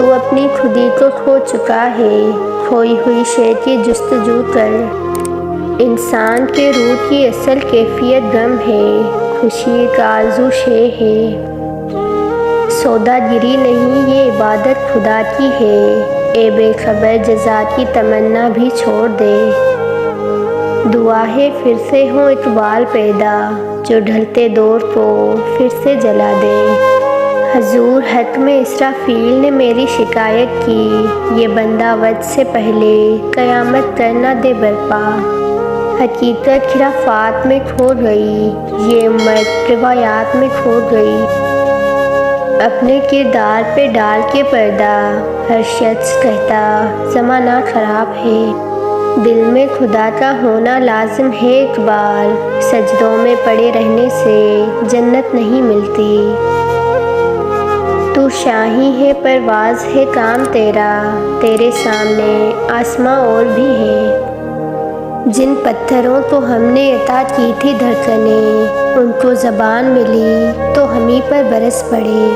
تو اپنی خودی کو کھو چکا ہے، کھوئی ہوئی شے کی جستجو کر۔ انسان کے روح کی اصل کیفیت غم ہے، خوشی کا آرزو شے ہے۔ سوداگری نہیں، یہ عبادت خدا کی ہے، اے بے خبر جزا کی تمنا بھی چھوڑ دے۔ دعا ہے پھر سے ہوں اقبال پیدا، جو ڈھلتے دور کو پھر سے جلا دے۔ حضور حتم اسرافیل نے میری شکایت کی، یہ بندہ وقت سے پہلے قیامت کرنا دے برپا۔ حقیقت خرافات میں کھو گئی، یہ امت روایات میں کھو گئی۔ اپنے کردار پہ ڈال کے پردہ، ہر شخص کہتا زمانہ خراب ہے۔ دل میں خدا کا ہونا لازم ہے اقبال، سجدوں میں پڑے رہنے سے جنت نہیں ملتی۔ تو شاہی ہے پرواز ہے کام تیرا، تیرے سامنے آسماں اور بھی ہیں۔ جن پتھروں کو ہم نے عطا کی تھی دھڑکنیں، ان کو زبان ملی تو ہمیں پر برس پڑے۔